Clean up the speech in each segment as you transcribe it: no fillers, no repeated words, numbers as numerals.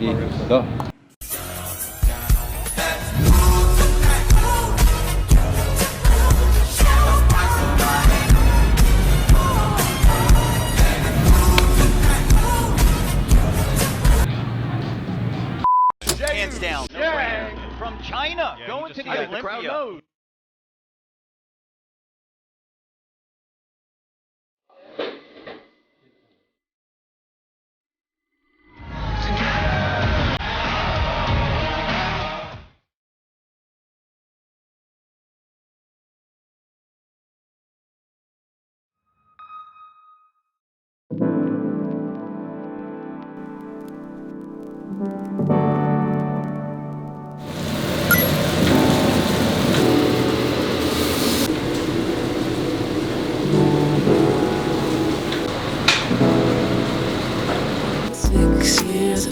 1，走。Hands down, no brainer. From China, going to the Olympia.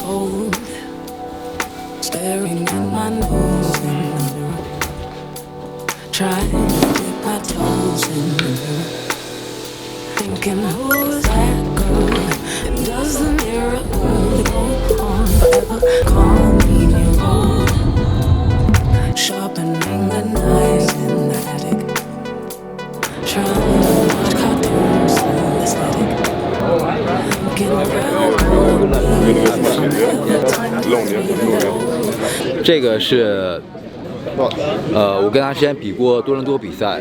Old, staring at my nose in the mirror, trying to dip my toes in the mirror, thinking who's that girl, and does the mirror go on forever? Call me old, sharpening the knives in the attic, trying to watch cartoons through aesthetic. 这个是，我跟他之前比过多伦多比赛，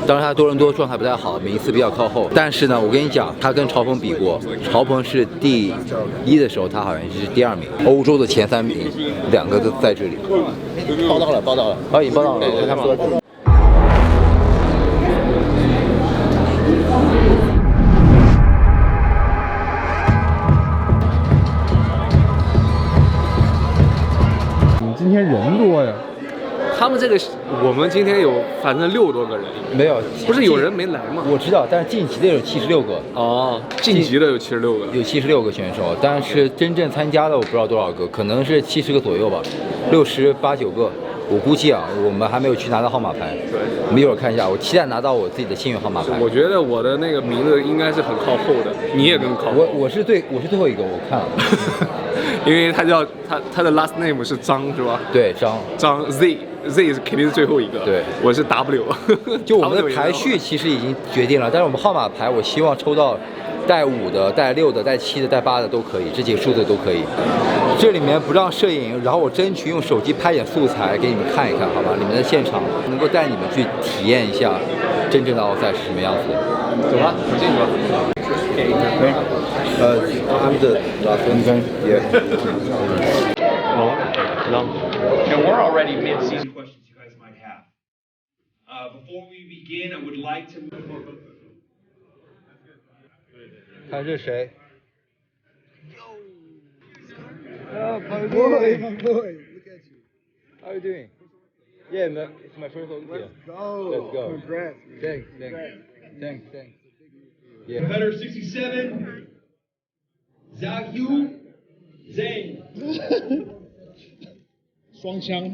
当时他多伦多状态不太好，名次比较靠后。但是呢，我跟你讲，他跟曹鹏比过，曹鹏是第1的时候，他好像是第2名，欧洲的前3名，2个都在这里。报道了，已经报道了，他们说。今天人多呀，他们这个我们今天有反正60多个人，没有，不是有人没来吗？我知道，但是晋级的有76个。哦，晋级的有76个，有76个选手，但是真正参加的我不知道多少个，可能是70个左右吧，68、9个。我估计啊，我们还没有去拿到号码牌。对，我们一会儿看一下，我期待拿到我自己的幸运号码牌。我觉得我的那个名字应该是很靠后的，你也更靠后。我是最后一个，我看了。因为他叫他的 last name 是张是吧？对，张 Z 是肯定是最后一个。对，我是 W。就我们的排序其实已经决定了，但是我们号码牌我希望抽到带5的、带6的、带7的、带8的都可以，这几个数字都可以。这里面不让摄影，然后我争取用手机拍点素材给你们看一看，好吧？里面的现场能够带你们去体验一下真正的奥赛是什么样子的。走吧，进去吧。I'm the last one. Yeah. And we're already mid-season questions you guys might have. Before we begin, I would like to. 看这是谁 Oh, my boy, look at you. How are you doing? Yeah, it's my first Olympia. Let's go. Congrats. Thanks. Yeah. Competitor 67, Zhao Zhang. 双枪。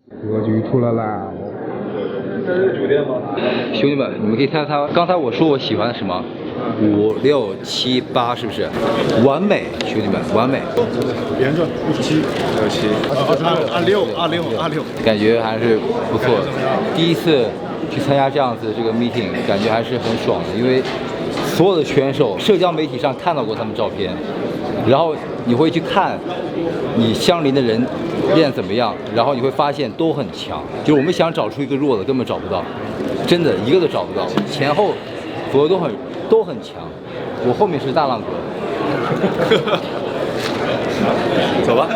格局出来啦！这是酒店吗？兄弟们，你们可以猜猜，刚才我说我喜欢的什么？5、6、7、8，是不是？完美，兄弟们，完美。连着67、26，感觉还是不错的。第一次去参加这样子这个 meeting， 感觉还是很爽的，因为所有的选手，社交媒体上看到过他们照片，然后你会去看你相邻的人练怎么样，然后你会发现都很强，就是我们想找出一个弱的，根本找不到，真的一个都找不到，前后左右都很强，我后面是大浪哥。走吧。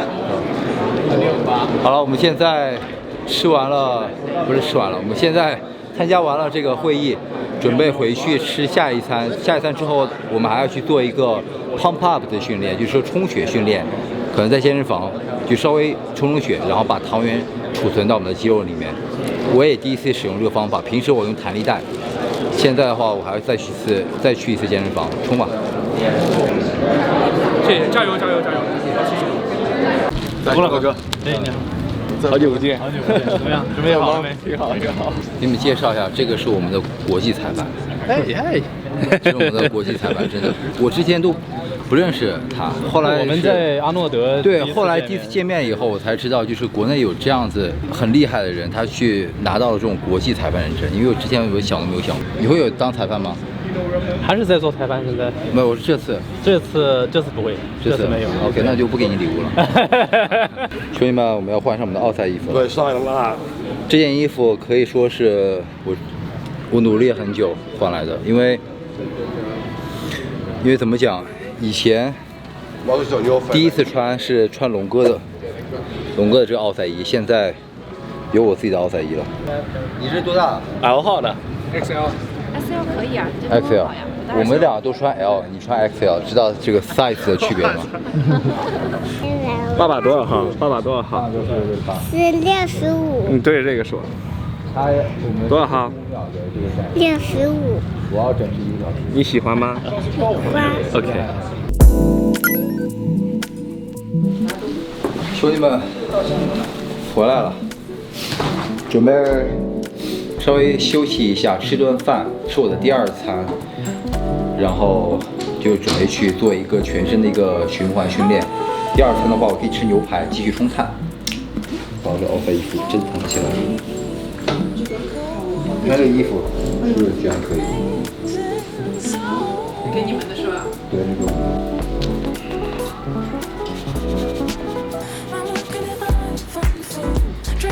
好了，我们现在吃完了，不是吃完了，我们现在参加完了这个会议，准备回去吃下一餐。下一餐之后，我们还要去做一个 pump up 的训练，就是说充血训练，可能在健身房就稍微充血，然后把糖原储存到我们的肌肉里面。我也第一次使用这个方法，平时我用弹力带，现在的话我还要再去一次健身房冲吧。谢谢，加油！多了，哥哥。好久不见，怎么样？准备好了没？挺好。给你们介绍一下，这个是我们的国际裁判。这是我们的国际裁判，真的，我之前都不认识他。后来我们在阿诺德对，后来第一次见面以后，我才知道，就是国内有这样子很厉害的人，他去拿到了这种国际裁判认证。因为我之前我想都没有想过，以后有当裁判吗？还是在做裁判，现在没有，我是这次不会，这次没有。OK， 那就不给你礼物了。兄弟们，我们要换上我们的奥赛衣服了。对，上了。这件衣服可以说是我努力很久换来的，因为怎么讲，以前第一次穿是穿龙哥的这个奥赛衣，现在有我自己的奥赛衣了。你是多大 ？L 号的 XL 可以啊 ，XL。我们俩都穿 L， 你穿 XL， 知道这个 size 的区别吗？爸爸多少号？爸爸多少号？是65。你对着这个说。我们多少号？65。我要整是1个小时。你喜欢吗？喜欢。 OK。兄弟们，回来了，准备稍微休息一下，吃顿饭，吃我的第2餐，然后就准备去做一个全身的一个循环训练。第2餐的话，我可以吃牛排，继续冲碳。把这奥赛衣服珍藏起来。你看这个衣服是不是居然可以？给你们的是吧？对，那个。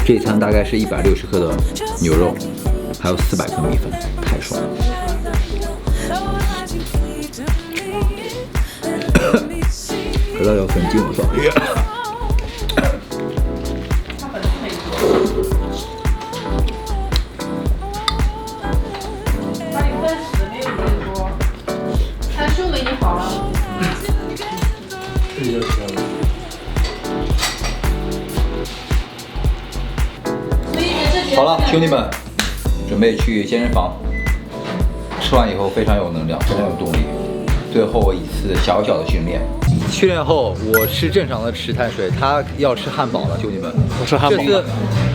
这一餐大概是160克的牛肉，还有400克米粉，太爽了。可乐要粉进我操！好了，兄弟们，准备去健身房。吃完以后非常有能量，非常有动力。最后一次小小的训练。训练后，我吃正常的吃碳水，他要吃汉堡了，兄弟们。我吃汉堡。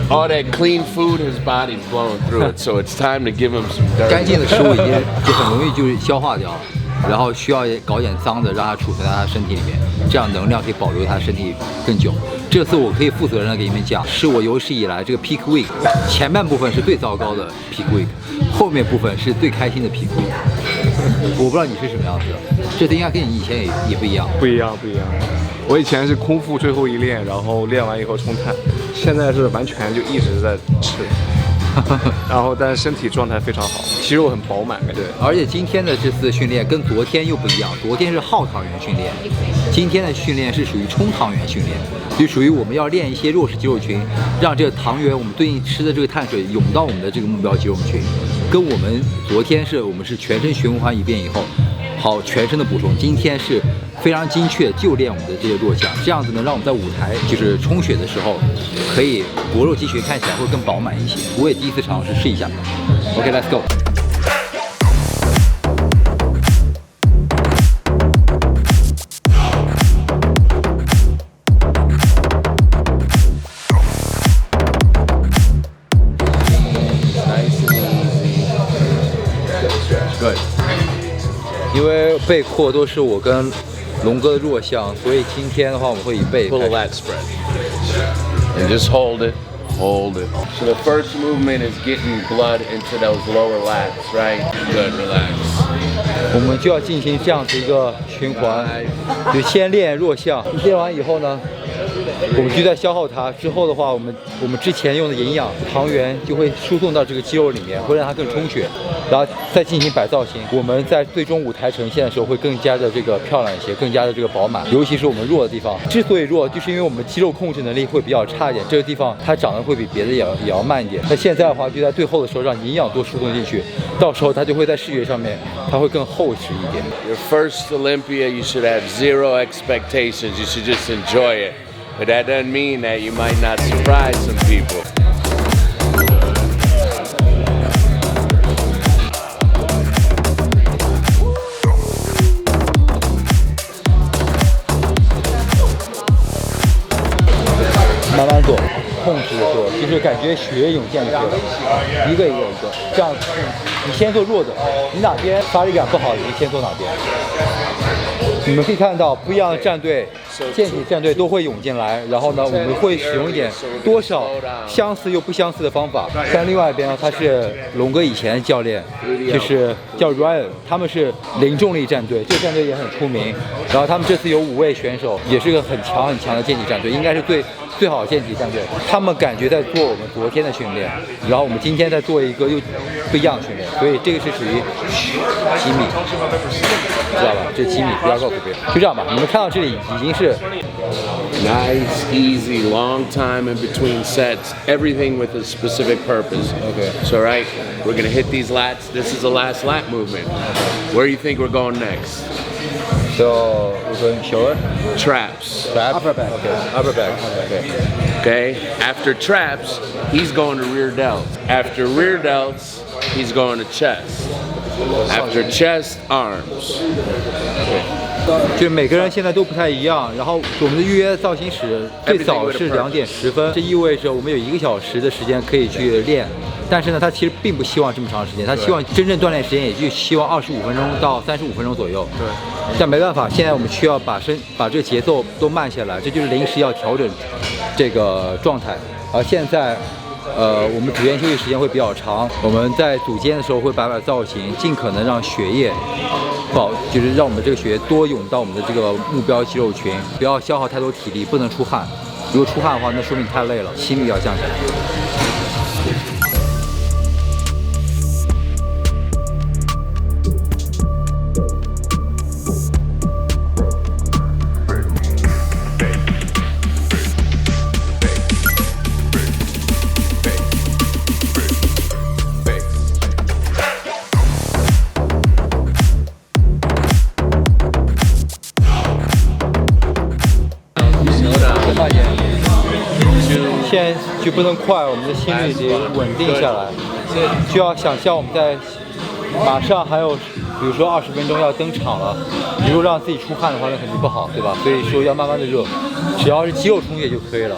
All that clean food, his body's blowing through it, so it's time to give him some dirty. 干净的食物已经就很容易就是消化掉了，然后需要搞点脏的让它储存在他身体里面，这样能量可以保留他身体更久。这次我可以负责任的给你们讲，是我有史以来这个 peak week 前半部分是最糟糕的 peak week， 后面部分是最开心的 peak week。我不知道你是什么样子的，这次应该跟你以前也不一样。不一样。我以前是空腹最后一练，然后练完以后冲碳，现在是完全就一直在吃。然后但是身体状态非常好，肌肉很饱满。对，而且今天的这次训练跟昨天又不一样，昨天是耗糖原训练，今天的训练是属于冲糖原训练，就属于我们要练一些弱势肌肉群，让这个糖原我们对应吃的这个碳水涌到我们的这个目标肌肉群，跟我们昨天我们是全身循环一遍以后，好全身的补充，今天是非常精确就练我们的这些弱项，这样子能让我们在舞台就是充血的时候，可以薄肉肌群看起来会更饱满一些。我也第一次尝试试一下。OK，let's go。Good。因为背阔都是我跟龙哥的弱项，所以今天的话我们会以背。Pull a lat spread. And just hold it. Hold it. So the first movement is getting blood into those lower lats, right? Good, relax. 我们就要进行这样子一个循环，就先练弱项，练完以后呢，我们就在消耗它。之后的话，我们之前用的营养糖原就会输送到这个肌肉里面，会让它更充血，然后再进行摆造型。我们在最终舞台呈现的时候会更加的这个漂亮一些，更加的这个饱满。尤其是我们弱的地方，之所以弱，就是因为我们肌肉控制能力会比较差一点，这个地方它长得会比别的也要慢一点。那现在的话，就在最后的时候让营养多输送进去，到时候它就会在视觉上面它会更厚实一点。Your first Olympia, you should have zero expectations. You should just enjoy it. But that doesn't mean that you might not surprise some people. 慢慢做，控制的做，就是感觉血涌进去了，一个，这样你先做弱的，你哪边发力感不好，你就先做哪边。你们可以看到不一样的战队，健体战队都会涌进来，然后呢，我们会使用一点多少相似又不相似的方法。但另外一边呢，他是龙哥以前的教练，就是叫 Ryan， 他们是零重力战队，这个战队也很出名。然后他们这次有5位选手，也是个很强的健体战队，应该是最好的健体战队。他们感觉在做我们昨天的训练，然后我们今天在做一个又不一样的训练，所以这个是属于机密，知道吧？这机密不要告诉别人。就这样吧，你们看到这里已经是 Nice, easy, long time in between sets, everything with a specific purpose. Okay. So, right, we're going to hit these lats. This is the last lat movement. Where do you think we're going next? so we're going shoulder, Traps. trap, upper back, okay, upper back, okay. Okay? After traps, he's going to rear delts. After rear delts, he's going to chest. After chest, arms. 就是每个人现在都不太一样，然后我们的预约造型室最早是2点10分，这意味着我们有1个小时的时间可以去练。但是呢，他其实并不希望这么长时间，他希望真正锻炼时间也就希望25分钟到35分钟左右。对。但没办法，现在我们需要把这个节奏都慢下来，这就是临时要调整这个状态。而现在。我们组间休息时间会比较长，我们在组间的时候会摆造型，尽可能让血液就是让我们这个血液多涌到我们的这个目标肌肉群，不要消耗太多体力，不能出汗。如果出汗的话，那说明太累了，心率要降下来。现在就不能快，我们的心率得稳定下来，就要想象我们在马上还有，比如说20分钟要登场了，如果让自己出汗的话，那肯定不好，对吧？所以说要慢慢的热，只要是肌肉充血就可以了。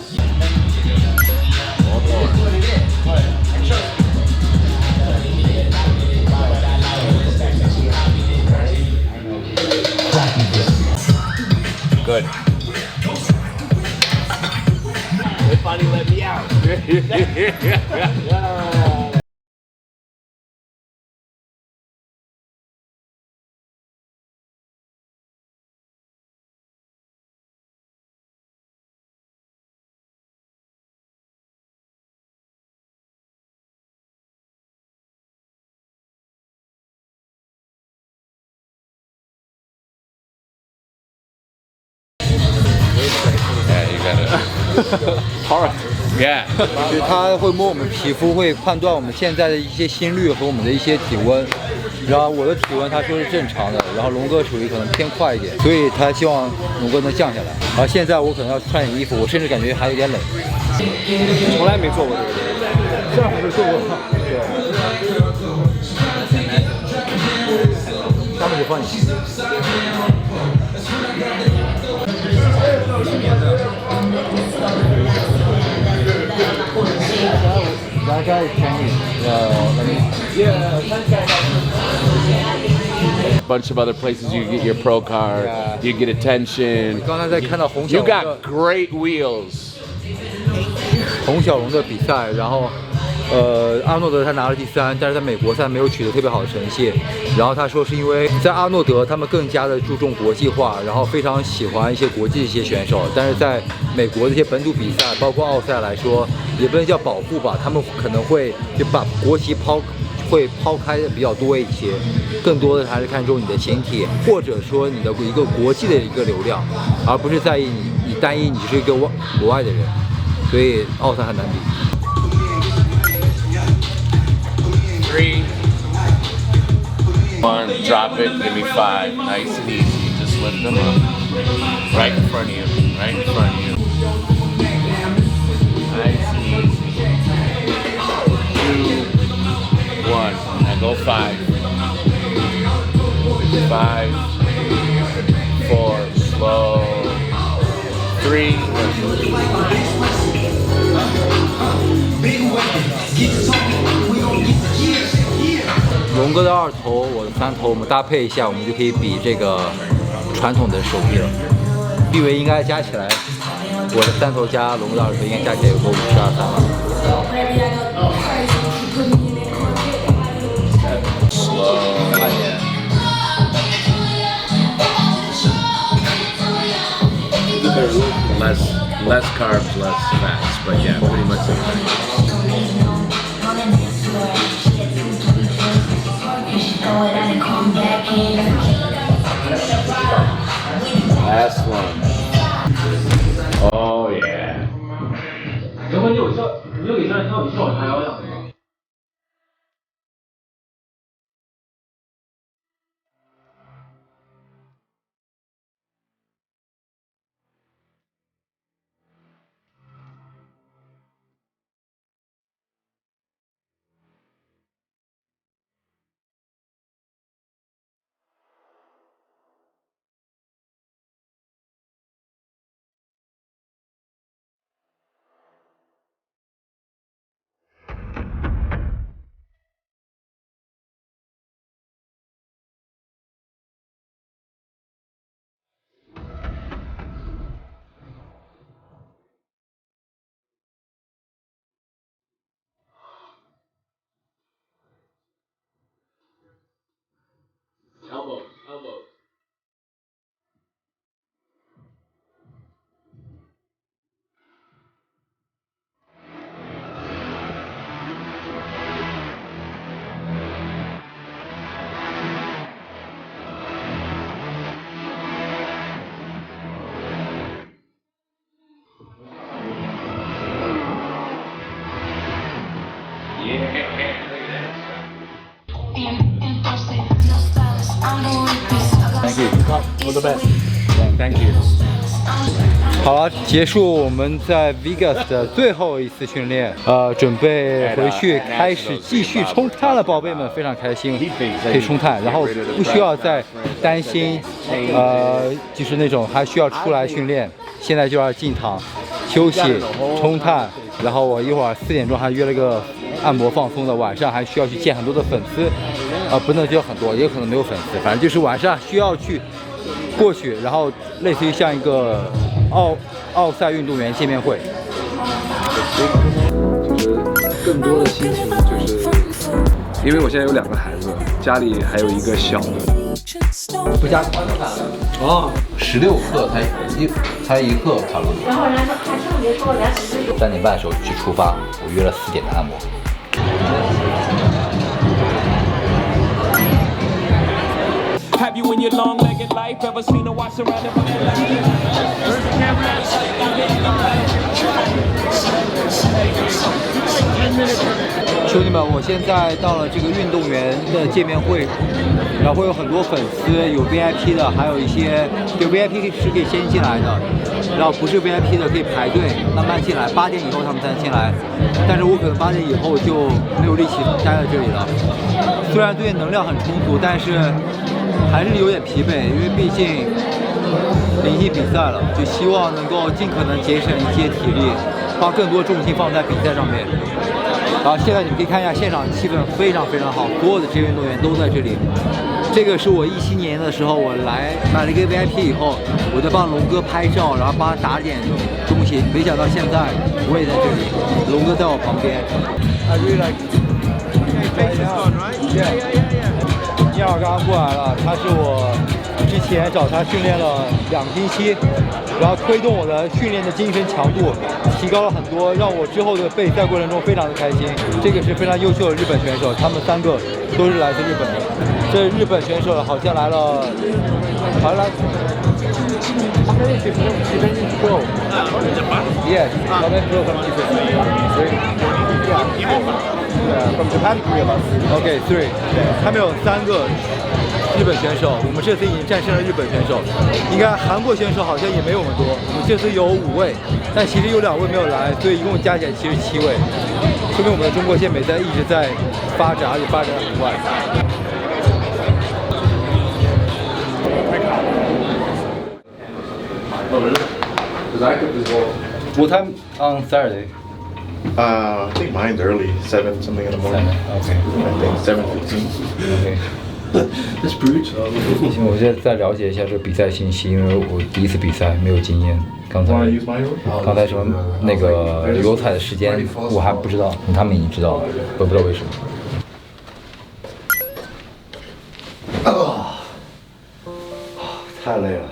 Good. They finally let me out. Alright. Yeah. 就是它会摸我们皮肤，会判断我们现在的一些心率和我们的一些体温。然后我的体温他说是正常的，然后龙哥属于可能偏快一点，所以他希望龙哥能降下来。而现在我可能要穿点衣服，我甚至感觉还有点冷。从来没做过这个，这样不是做过吗？对。下面就放你。Bunch of other places you get your pro card, you get attention. 刚才在看到洪小 You 龙的 got great wheels. 洪小龙的比赛，然后阿诺德他拿了第3，但是在美国赛没有取得特别好的成绩。然后他说是因为在阿诺德他们更加的注重国际化，然后非常喜欢一些国际的一些选手，但是在美国的一些本土比赛，包括奥赛来说，也不能叫保护吧，他们可能会就把国旗会抛开的比较多一些，更多的还是看重你的形体，或者说你的一个国际的一个流量，而不是在意你单一你是一个国外的人，所以奥赛很难比。3, 1, drop it, give me 5. Nice and easy. Just lift them up. Right in front of you. Right in front of you. Nice and easy. 2, 1. Now go 5. 5, 4, slow. 3. 龙哥的2头，我的3头，我们搭配一下，我们就可以比这个传统的手臂了。臂围应该加起来，我的3头加龙哥的20头应该加起来有个52、3吧。慢点。Less carbs, less fats, but yeah, pretty much the same. Last one. Oh yeah. 如果你有效，你就给他跳一跳，还要养。Elbows, elbows. Thank you. All the best. Thank you. 好了，结束我们在 Vegas 的最后一次训练，准备回去开始继续冲碳了，宝贝们，非常开心，可以冲碳，然后不需要再担心，就是那种还需要出来训练，现在就要进场休息冲碳，然后我一会儿4点钟还约了个按摩放松的，晚上还需要去见很多的粉丝，不能就很多，也有可能没有粉丝，反正就是晚上需要去过去，然后类似于像一个奥赛运动员见面会。就是更多的心情就是，因为我现在有2个孩子，家里还有一个小的。不加糖哦，16克才1克卡路里。3点半的时候去出发，我约了4点的按摩。Have you in your long-legged life ever seen a watch surrounded by the 兄弟们，我现在到了这个运动员的见面会，然后会有很多粉丝，有 VIP 的，还有一些就 VIP 是可以先进来的，然后不是 VIP 的可以排队慢慢进来，8点以后他们才能进来，但是我可能8点以后就没有力气待在这里了。虽然对能量很充足，但是还是有点疲惫，因为毕竟临近比赛了，就希望能够尽可能节省一些体力，把更多重心放在比赛上面。然后现在你们可以看一下现场气氛非常非常好，所有的职业运动员都在这里。这个是我17年的时候我来买了一个 VIP 以后，我就帮龙哥拍照，然后帮他打点东西。没想到现在我也在这里，龙哥在我旁边。I really like. Yeah. 尼尔刚刚过来了，他是我之前找他训练了2星期，然后推动我的训练的精神强度提高了很多，让我之后的备赛过程中非常的开心。这个是非常优秀的日本选手，他们3个都是来自日本的。这日本选手好像来了，好像来。Yes, from Japan, 3 of us. Okay, 3. 他们有3个日本选手，我们这次已经战胜了日本选手。应该韩国选手好像也没有我们多，我们这次有5位，但其实有2位没有来，所以一共加起来其实7位。说明我们的中国健美在一直在发展，而且发展得很快。What time on Saturday? I think mine's early, 7 something in the morning. 7. Okay. I think 7:15. Okay. That's brutal. 行，我现在再了解一下这个比赛信息，因为我第一次比赛没有经验。刚才什么那个油彩的时间我还不知道，他们已经知道了，我不知道为什么。太累了。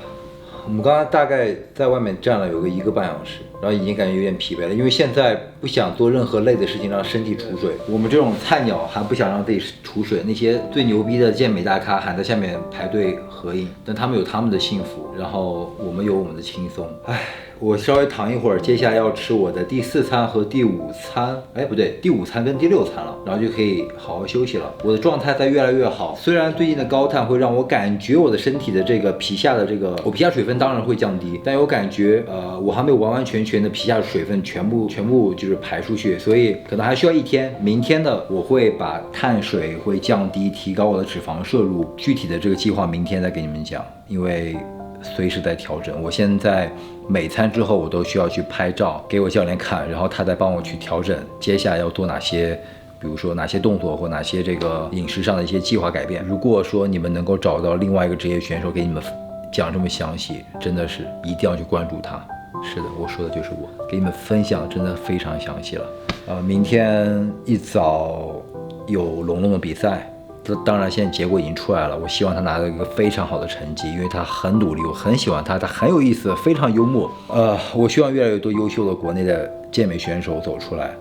我们刚刚大概在外面站了有个1个半小时，然后已经感觉有点疲惫了，因为现在不想做任何累的事情让身体储水。我们这种菜鸟还不想让自己储水，那些最牛逼的健美大咖还在下面排队合影，但他们有他们的幸福，然后我们有我们的轻松。唉，我稍微躺一会儿，接下来要吃我的第4餐和第5餐，哎不对，第5餐跟第6餐了，然后就可以好好休息了。我的状态在越来越好，虽然最近的高碳会让我感觉我的身体的这个皮下的我皮下水分当然会降低，但有感觉我还没有完完全全的皮下水分全部就是排出去，所以可能还需要1天。明天的我会把碳水会降低，提高我的脂肪摄入，具体的这个计划明天再给你们讲，因为随时在调整。我现在每餐之后我都需要去拍照给我教练看，然后他再帮我去调整接下来要做哪些，比如说哪些动作或哪些这个饮食上的一些计划改变。如果说你们能够找到另外一个职业选手给你们讲这么详细，真的是一定要去关注他。是的，我说的就是我给你们分享，真的非常详细了。明天一早有龙龙的比赛，当然现在结果已经出来了，我希望他拿到一个非常好的成绩，因为他很努力，我很喜欢他，他很有意思，非常幽默。我希望越来越多优秀的国内的健美选手走出来。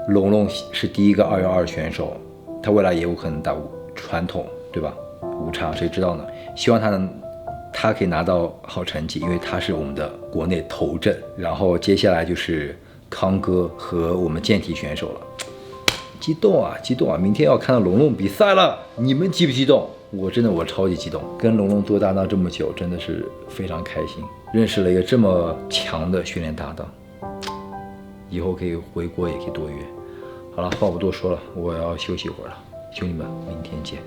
龙龙是第一个212选手，他未来也有可能打传统，对吧？5场谁知道呢？希望他可以拿到好成绩，因为他是我们的国内头阵。然后接下来就是康哥和我们健体选手了，激动啊，激动啊！明天要看到龙龙比赛了，你们激不激动？我超级激动，跟龙龙做搭档这么久，真的是非常开心，认识了一个这么强的训练搭档，以后可以回国也可以多约。好了，话不多说了，我要休息一会儿了，兄弟们，明天见。